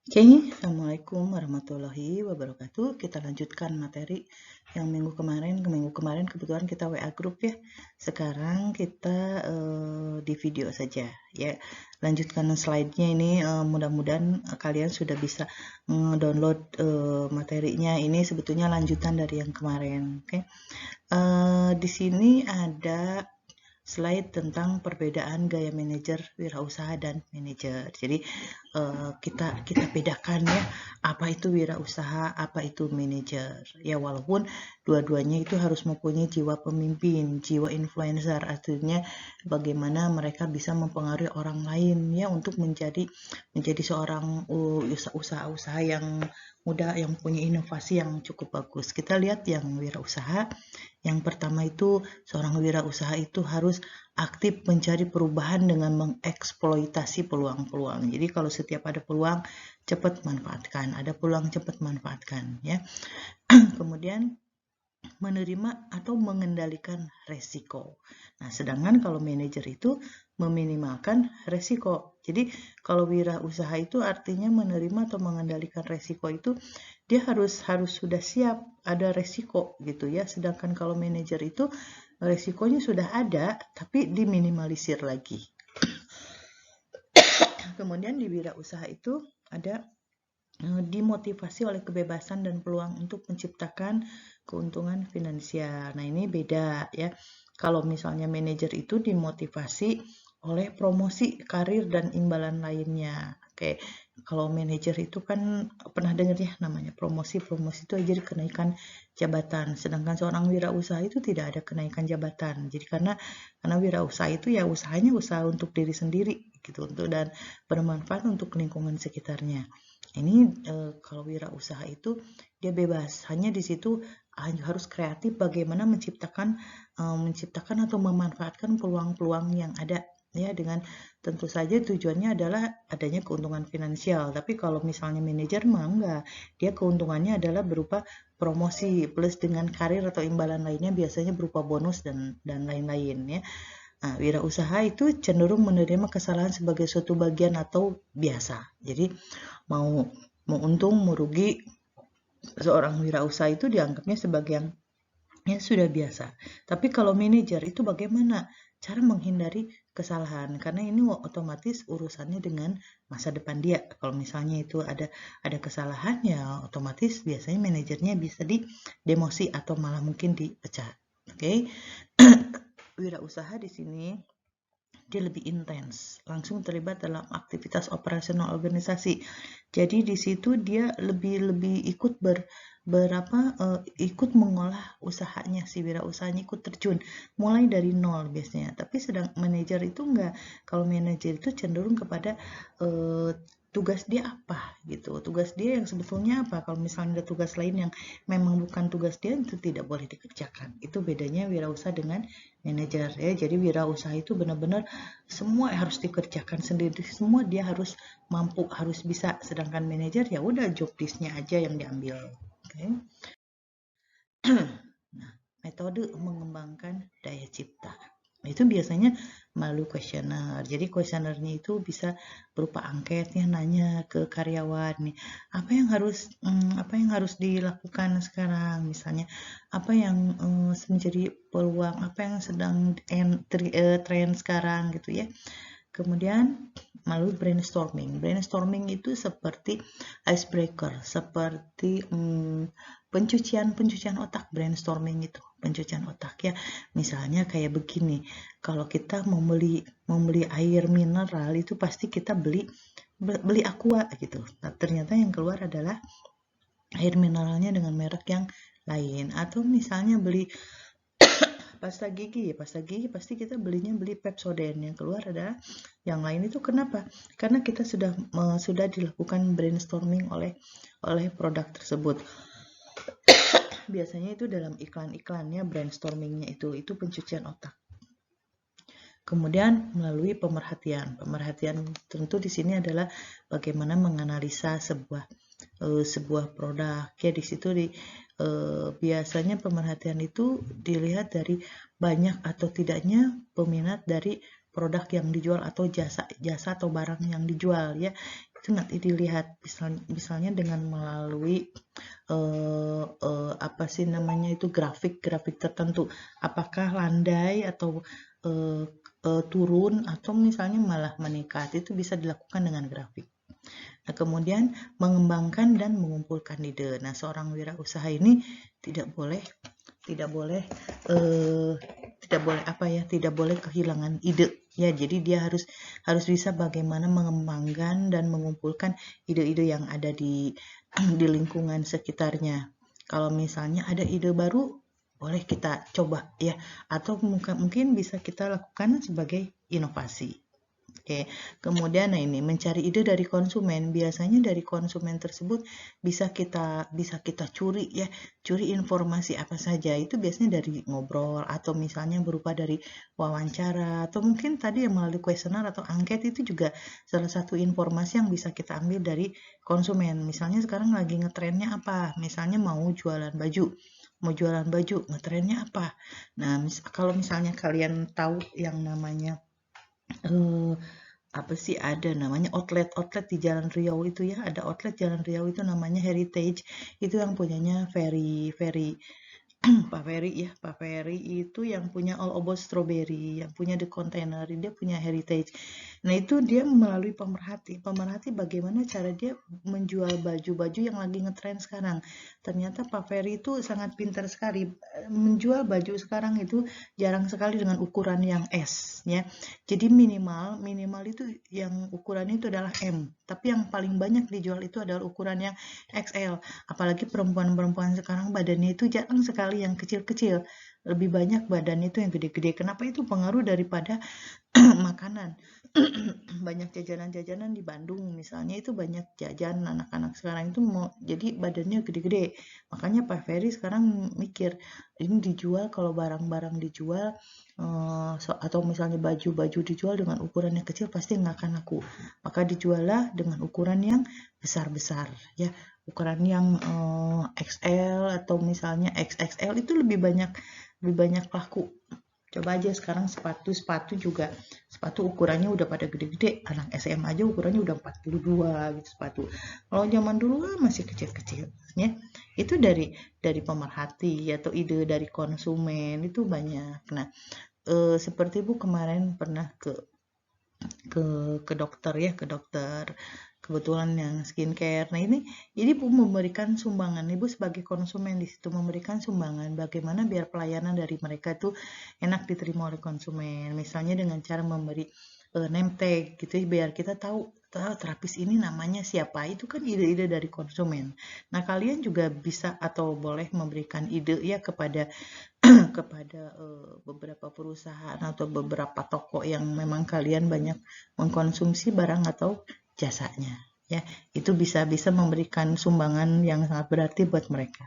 Oke, Assalamualaikum warahmatullahi wabarakatuh. Kita lanjutkan materi yang minggu kemarin kebetulan kita WA grup ya. Sekarang kita di video saja ya. Lanjutkan slide-nya ini, mudah-mudahan kalian sudah bisa download materinya. Ini sebetulnya lanjutan dari yang kemarin. Oke. Di sini ada slide tentang perbedaan gaya manajer wirausaha dan manajer. Jadi kita bedakan ya, apa itu wirausaha, apa itu manajer. Ya walaupun dua-duanya itu harus mempunyai jiwa pemimpin, jiwa influencer, artinya bagaimana mereka bisa mempengaruhi orang lain ya untuk menjadi seorang usaha-usaha yang muda yang punya inovasi yang cukup bagus. Kita lihat yang wirausaha. Yang pertama itu seorang wirausaha itu harus aktif mencari perubahan dengan mengeksploitasi peluang-peluang. Jadi kalau setiap ada peluang, cepat manfaatkan. Ada peluang, cepat manfaatkan. Ya. Kemudian menerima atau mengendalikan resiko. Nah, sedangkan kalau manajer itu meminimalkan resiko. Jadi, kalau wirausaha itu artinya menerima atau mengendalikan resiko itu dia harus sudah siap ada resiko gitu ya. Sedangkan kalau manajer itu resikonya sudah ada tapi diminimalisir lagi. Kemudian di wirausaha itu ada dimotivasi oleh kebebasan dan peluang untuk menciptakan keuntungan finansial. Nah, ini beda ya. Kalau misalnya manajer itu dimotivasi oleh promosi karir dan imbalan lainnya. Oke, kalau manajer itu kan pernah dengar ya namanya promosi itu aja kenaikan jabatan. Sedangkan seorang wirausaha itu tidak ada kenaikan jabatan. Jadi karena wirausaha itu ya usahanya usaha untuk diri sendiri gitu untuk dan bermanfaat untuk lingkungan sekitarnya. Ini kalau wirausaha itu dia bebas, hanya di situ harus kreatif bagaimana menciptakan atau memanfaatkan peluang-peluang yang ada ya dengan tentu saja tujuannya adalah adanya keuntungan finansial. Tapi kalau misalnya manajer mah enggak, dia keuntungannya adalah berupa promosi plus dengan karir atau imbalan lainnya biasanya berupa bonus dan lain-lain ya. Nah, wirausaha itu cenderung menerima kesalahan sebagai suatu bagian atau biasa. Jadi mau untung mau rugi seorang wirausaha itu dianggapnya sebagai yang ya sudah biasa. Tapi kalau manajer itu bagaimana cara menghindari kesalahan karena ini otomatis urusannya dengan masa depan dia. Kalau misalnya itu ada kesalahan ya otomatis biasanya manajernya bisa di demosi atau malah mungkin dipecat. Oke. Wirausaha di sini dia lebih intens, langsung terlibat dalam aktivitas operasional organisasi. Jadi di situ dia lebih ikut ikut mengolah usahanya, si wirausahanya ikut terjun mulai dari nol biasanya. Tapi sedang manajer itu enggak. Kalau manajer itu cenderung kepada tugas dia apa gitu. Tugas dia yang sebetulnya apa? Kalau misalnya ada tugas lain yang memang bukan tugas dia itu tidak boleh dikerjakan. Itu bedanya wirausaha dengan manajer ya. Jadi wirausaha itu benar-benar semua harus dikerjakan sendiri, semua dia harus mampu, harus bisa. Sedangkan manajer ya udah job list-nya aja yang diambil. Oke. Nah, metode mengembangkan daya cipta. Itu biasanya melalui kuesioner. Jadi kuesionernya itu bisa berupa angketnya nanya ke karyawan nih, apa yang harus dilakukan sekarang misalnya, apa yang menjadi peluang, apa yang sedang tren sekarang gitu ya. Kemudian melalui brainstorming. Brainstorming itu seperti icebreaker, seperti pencucian otak. Brainstorming itu pencucian otak ya. Misalnya kayak begini, kalau kita mau beli air mineral itu pasti kita beli aqua gitu. Nah, ternyata yang keluar adalah air mineralnya dengan merek yang lain. Atau misalnya beli pasta gigi pasti kita beli Pepsodent, yang keluar adalah yang lain. Itu kenapa? Karena kita sudah dilakukan brainstorming oleh produk tersebut. Biasanya itu dalam iklan-iklannya brainstormingnya itu pencucian otak. Kemudian melalui pemerhatian tentu di sini adalah bagaimana menganalisa sebuah produk ya. Di situ biasanya pemerhatian itu dilihat dari banyak atau tidaknya peminat dari produk yang dijual atau jasa atau barang yang dijual ya. Itu nanti dilihat misalnya dengan melalui apa sih namanya itu grafik tertentu, apakah landai atau turun atau misalnya malah meningkat, itu bisa dilakukan dengan grafik. Nah, kemudian mengembangkan dan mengumpulkan ide. Nah, seorang wirausaha ini tidak boleh tidak boleh kehilangan ide ya. Jadi dia harus bisa bagaimana mengembangkan dan mengumpulkan ide-ide yang ada di lingkungan sekitarnya. Kalau misalnya ada ide baru, boleh kita coba ya, atau mungkin bisa kita lakukan sebagai inovasi. Oke, kemudian ini mencari ide dari konsumen. Biasanya dari konsumen tersebut bisa kita curi ya, curi informasi apa saja. Itu biasanya dari ngobrol atau misalnya berupa dari wawancara atau mungkin tadi yang melalui kuesioner atau angket, itu juga salah satu informasi yang bisa kita ambil dari konsumen. Misalnya sekarang lagi ngetrennya apa? Misalnya mau jualan baju, ngetrennya apa? Nah, kalau misalnya kalian tahu yang namanya apa sih, ada namanya outlet di Jalan Riau itu ya, ada outlet Jalan Riau itu namanya Heritage, itu yang punyanya Ferry Pak Ferry itu yang punya All About Strawberry, yang punya The Container, dia punya Heritage. Nah, itu dia melalui pemerhati bagaimana cara dia menjual baju-baju yang lagi ngetren sekarang. Ternyata Pak Ferry itu sangat pintar sekali menjual baju sekarang, itu jarang sekali dengan ukuran yang S ya. Jadi minimal itu yang ukurannya itu adalah M, tapi yang paling banyak dijual itu adalah ukuran yang XL. Apalagi perempuan-perempuan sekarang badannya itu jarang sekali yang kecil-kecil, lebih banyak badannya itu yang gede-gede. Kenapa? Itu pengaruh daripada makanan. Banyak jajanan-jajanan di Bandung misalnya, itu banyak jajan anak-anak sekarang itu mau jadi badannya gede-gede. Makanya Pak Ferry sekarang mikir, ini dijual, kalau barang-barang dijual atau misalnya baju-baju dijual dengan ukuran yang kecil pasti nggak akan laku. Maka dijuallah dengan ukuran yang besar-besar ya. Ukuran yang XL atau misalnya XXL itu lebih banyak laku. Coba aja sekarang sepatu juga, sepatu ukurannya udah pada gede-gede, anak SMA aja ukurannya udah 42 gitu sepatu. Kalau zaman dulu masih kecil-kecil ya. Itu dari pemerhati atau ide dari konsumen itu banyak. Nah, seperti Bu kemarin pernah ke dokter ya, kebetulan yang skincare. Nah, ini jadi Bu memberikan sumbangan, Ibu sebagai konsumen di situ memberikan sumbangan bagaimana biar pelayanan dari mereka itu enak diterima oleh konsumen. Misalnya dengan cara memberi name tag gitu, biar kita tahu terapis ini namanya siapa. Itu kan ide-ide dari konsumen. Nah, kalian juga bisa atau boleh memberikan ide ya kepada beberapa perusahaan atau beberapa toko yang memang kalian banyak mengkonsumsi barang atau jasanya ya. Itu bisa memberikan sumbangan yang sangat berarti buat mereka.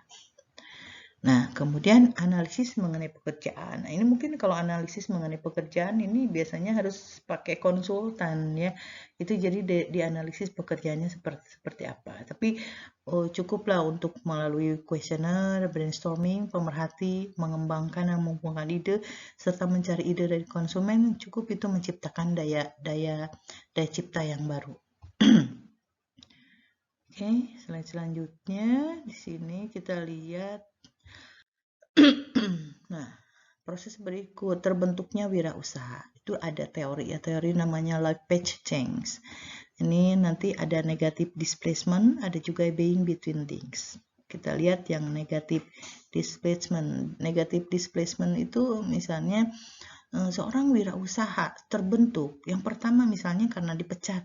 Nah, kemudian analisis mengenai pekerjaan. Nah, ini mungkin kalau analisis mengenai pekerjaan ini biasanya harus pakai konsultan ya. Itu jadi dianalisis pekerjaannya seperti apa. Tapi cukuplah untuk melalui kuesioner, brainstorming, pemerhati, mengembangkan dan mengumpulkan ide serta mencari ide dari konsumen, cukup itu menciptakan daya cipta yang baru. Oke, slide selanjutnya di sini kita lihat. Nah, proses berikut terbentuknya wirausaha. Itu ada teori namanya life path change. Ini nanti ada negative displacement, ada juga being between things. Kita lihat yang negative displacement. Negative displacement itu misalnya seorang wirausaha terbentuk. Yang pertama misalnya karena dipecat,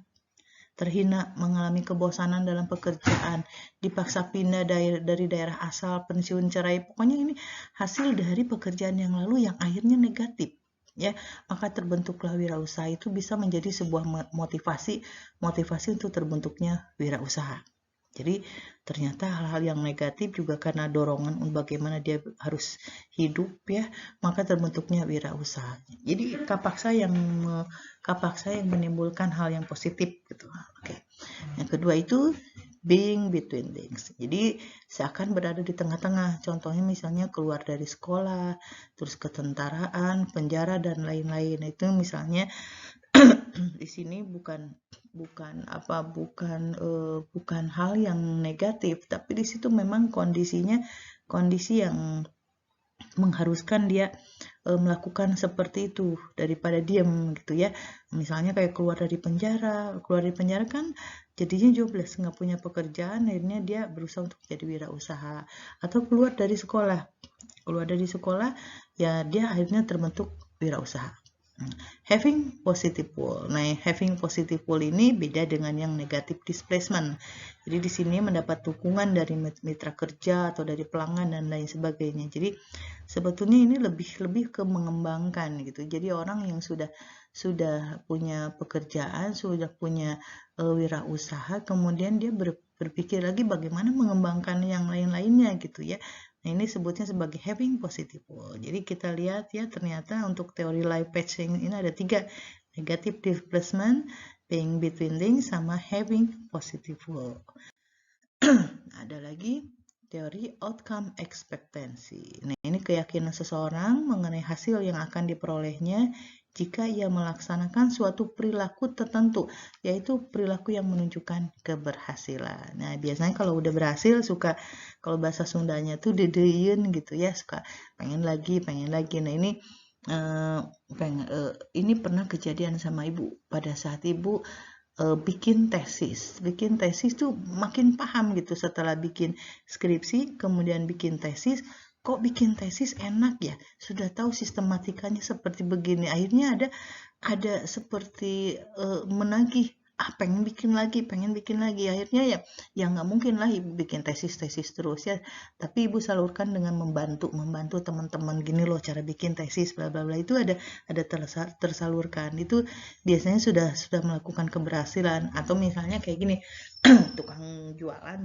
terhina, mengalami kebosanan dalam pekerjaan, dipaksa pindah dari daerah asal, pensiun, cerai. Pokoknya ini hasil dari pekerjaan yang lalu yang akhirnya negatif. Ya, maka terbentuklah wirausaha. Itu bisa menjadi sebuah motivasi untuk terbentuknya wirausaha. Jadi ternyata hal-hal yang negatif juga karena dorongan bagaimana dia harus hidup ya, maka terbentuknya wirausaha. Jadi kapaksa yang menimbulkan hal yang positif gitu. Oke. Yang kedua itu being between things. Jadi seakan berada di tengah-tengah. Contohnya misalnya keluar dari sekolah, terus ketentaraan, penjara dan lain-lain. Itu misalnya di sini bukan hal yang negatif, tapi di situ memang kondisi yang mengharuskan dia melakukan seperti itu daripada diam gitu ya. Misalnya kayak keluar dari penjara kan jadinya jobless, nggak punya pekerjaan, akhirnya dia berusaha untuk jadi wirausaha, atau keluar dari sekolah ya dia akhirnya terbentuk wirausaha. Having positive goal. Nah, having positive goal ini beda dengan yang negative displacement. Jadi di sini mendapat dukungan dari mitra kerja atau dari pelanggan dan lain sebagainya. Jadi sebetulnya ini lebih ke mengembangkan gitu. Jadi orang yang sudah punya pekerjaan, sudah punya wirausaha, kemudian dia berpikir lagi bagaimana mengembangkan yang lain-lainnya gitu ya. Nah, ini sebutnya sebagai having positive goal. Jadi kita lihat ya, ternyata untuk teori life patching ini ada 3. Negative displacement, being between things, sama having positive goal. Ada lagi teori outcome expectancy. Nah, ini keyakinan seseorang mengenai hasil yang akan diperolehnya jika ia melaksanakan suatu perilaku tertentu, yaitu perilaku yang menunjukkan keberhasilan. Nah, biasanya kalau udah berhasil suka, kalau bahasa Sundanya tuh dedeyen gitu ya, suka pengen lagi. Nah, ini pernah kejadian sama ibu pada saat ibu bikin tesis tuh makin paham gitu setelah bikin skripsi, kemudian bikin tesis. Kok bikin tesis enak ya, sudah tahu sistematikanya seperti begini, akhirnya ada seperti menagih, pengen bikin lagi, akhirnya ya nggak mungkin lah ibu bikin tesis terus ya, tapi ibu salurkan dengan membantu teman-teman, gini loh cara bikin tesis bla bla bla, itu ada tersalurkan. Itu biasanya sudah melakukan keberhasilan. Atau misalnya kayak gini, tukang jualan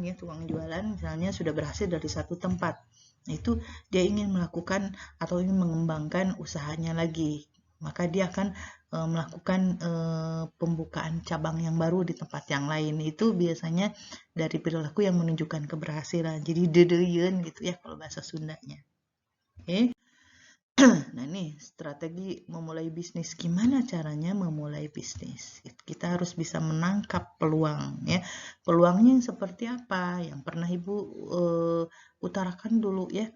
misalnya sudah berhasil dari satu tempat, nah itu dia ingin melakukan atau ingin mengembangkan usahanya lagi, maka dia akan melakukan pembukaan cabang yang baru di tempat yang lain. Itu biasanya dari perilaku yang menunjukkan keberhasilan, jadi dedeyen gitu ya kalau bahasa Sundanya. Oke. Nah, ini strategi memulai bisnis. Gimana caranya memulai bisnis? Kita harus bisa menangkap peluang ya. Peluangnya yang seperti apa? Yang pernah Ibu utarakan dulu ya.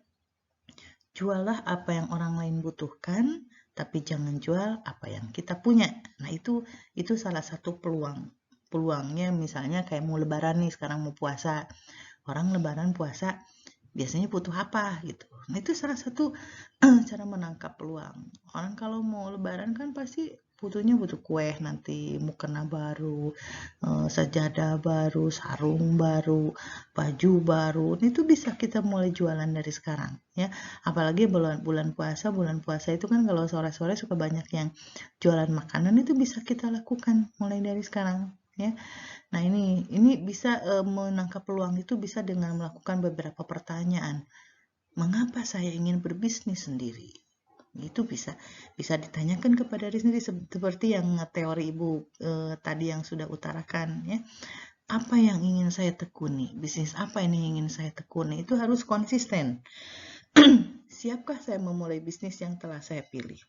Juallah apa yang orang lain butuhkan, tapi jangan jual apa yang kita punya. Nah, itu salah satu peluangnya. Misalnya kayak mau lebaran nih, sekarang mau puasa. Orang lebaran puasa biasanya butuh apa gitu. Nah, itu salah satu cara menangkap peluang. Orang kalau mau lebaran kan pasti butuh kue nanti, mukena baru, sajadah baru, sarung baru, baju baru. Itu bisa kita mulai jualan dari sekarang ya. Apalagi bulan puasa itu kan kalau sore-sore suka banyak yang jualan makanan, itu bisa kita lakukan mulai dari sekarang ya. Nah, ini bisa menangkap peluang itu bisa dengan melakukan beberapa pertanyaan. Mengapa saya ingin berbisnis sendiri? Itu bisa ditanyakan kepada diri sendiri, seperti yang teori Ibu tadi yang sudah utarakan ya. Apa yang ingin saya tekuni? Bisnis apa ini yang ingin saya tekuni? Itu harus konsisten. Siapkah saya memulai bisnis yang telah saya pilih?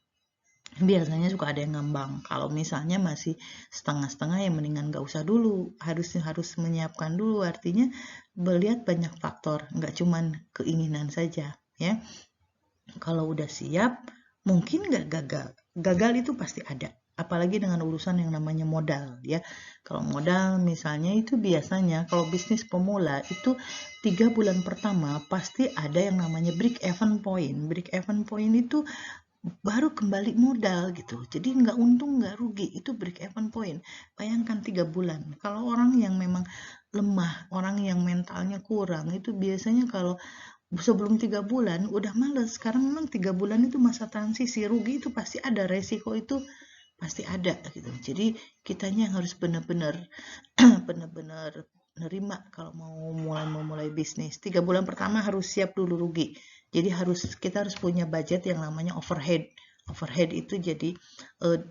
Biasanya suka ada yang ngambang. Kalau misalnya masih setengah-setengah, ya mendingan gak usah dulu. Harus menyiapkan dulu. Artinya melihat banyak faktor, nggak cuman keinginan saja ya. Kalau udah siap, mungkin nggak gagal. Gagal itu pasti ada. Apalagi dengan urusan yang namanya modal ya. Kalau modal misalnya itu biasanya kalau bisnis pemula itu 3 bulan pertama pasti ada yang namanya break even point. Break even point itu baru kembali modal gitu, jadi nggak untung nggak rugi, itu break even point. Bayangkan 3 bulan. Kalau orang yang memang lemah, orang yang mentalnya kurang, itu biasanya kalau sebelum 3 bulan udah males. Sekarang memang 3 bulan itu masa transisi, rugi itu pasti ada, resiko itu pasti ada gitu. Jadi kitanya yang harus benar-benar nerima kalau mau memulai bisnis. 3 bulan pertama harus siap dulu rugi. Jadi kita harus punya budget yang namanya overhead. Overhead itu jadi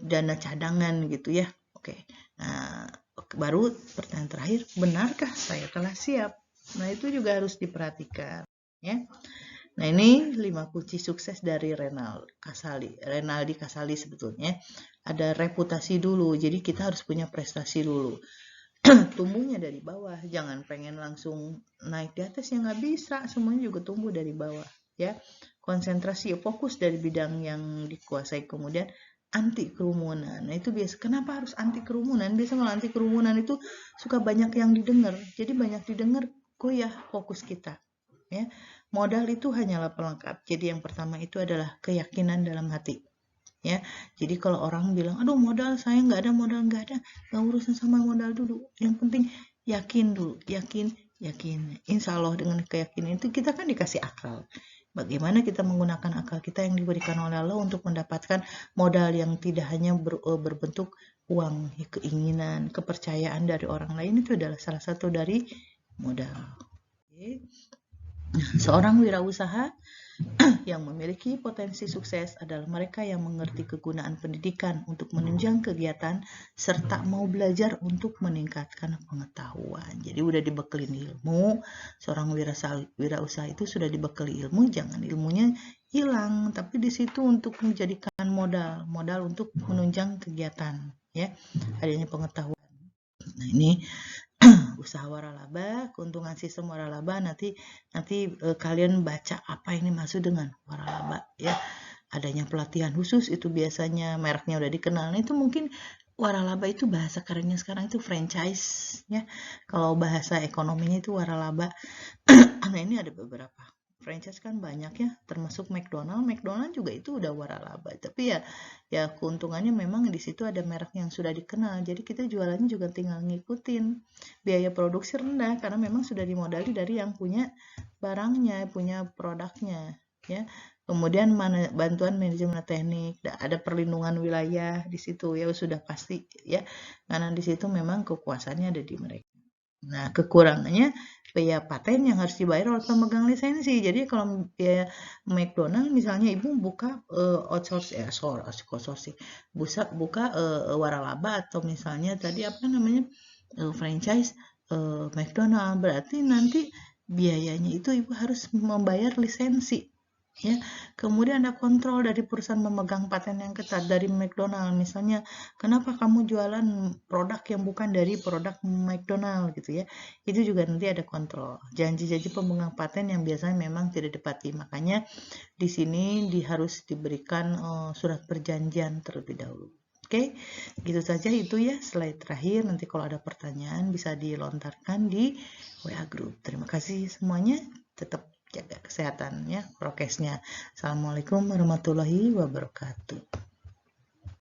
dana cadangan gitu ya. Oke. Nah, baru pertanyaan terakhir, benarkah saya telah siap? Nah, itu juga harus diperhatikan ya. Nah, ini 5 kunci sukses dari Renaldi Kasali sebetulnya. Ada reputasi dulu, jadi kita harus punya prestasi dulu. Tumbuhnya dari bawah, jangan pengen langsung naik di atas yang nggak bisa, semuanya juga tumbuh dari bawah ya. Konsentrasi, fokus dari bidang yang dikuasai, kemudian anti kerumunan. Nah, itu biasa. Kenapa harus anti kerumunan? Biasa kalau anti kerumunan itu suka banyak yang didengar, jadi banyak didengar goyah fokus kita ya. Modal itu hanyalah pelengkap, jadi yang pertama itu adalah keyakinan dalam hati ya. Jadi kalau orang bilang, aduh modal saya nggak ada, modal nggak ada, nggak urusan sama modal dulu. Yang penting yakin dulu, yakin. Insya Allah dengan keyakinan itu kita kan dikasih akal. Bagaimana kita menggunakan akal kita yang diberikan oleh Allah untuk mendapatkan modal yang tidak hanya berbentuk uang, keinginan, kepercayaan dari orang lain, itu adalah salah satu dari modal. Oke. Seorang wirausaha yang memiliki potensi sukses adalah mereka yang mengerti kegunaan pendidikan untuk menunjang kegiatan serta mau belajar untuk meningkatkan pengetahuan. Jadi udah dibekelin ilmu, seorang wirausaha itu sudah dibekali ilmu, jangan ilmunya hilang, tapi di situ untuk menjadikan modal untuk menunjang kegiatan ya, adanya pengetahuan. Nah, ini usaha waralaba, keuntungan sistem waralaba, nanti kalian baca apa ini maksud dengan waralaba ya. Adanya pelatihan khusus, itu biasanya mereknya udah dikenal. Nah, itu mungkin waralaba itu bahasa kerennya sekarang itu franchise ya. Kalau bahasa ekonominya itu waralaba. Nah, ini ada beberapa franchise kan banyak ya, termasuk McDonald juga itu udah waralaba. Tapi ya keuntungannya memang di situ ada merek yang sudah dikenal. Jadi kita jualannya juga tinggal ngikutin. Biaya produksi rendah karena memang sudah dimodali dari yang punya barangnya, punya produknya ya. Kemudian bantuan manajemen teknik, ada perlindungan wilayah di situ ya, sudah pasti ya. Karena di situ memang kekuasaannya ada di mereka. Nah, kekurangannya biaya paten yang harus dibayar oleh pemegang lisensi. Jadi kalau biaya McDonald misalnya ibu buka outsourcing, buka waralaba atau misalnya tadi apa namanya franchise McDonald, berarti nanti biayanya itu ibu harus membayar lisensi ya. Kemudian ada kontrol dari perusahaan memegang paten yang ketat dari McDonald, misalnya kenapa kamu jualan produk yang bukan dari produk McDonald gitu ya, itu juga nanti ada kontrol, janji-janji pemegang paten yang biasanya memang tidak dipati. Makanya di sini harus diberikan surat perjanjian terlebih dahulu. Oke, gitu saja itu ya slide terakhir. Nanti kalau ada pertanyaan bisa dilontarkan di WA Group. Terima kasih semuanya, tetap jaga kesehatan ya, prokesnya. Assalamualaikum warahmatullahi wabarakatuh.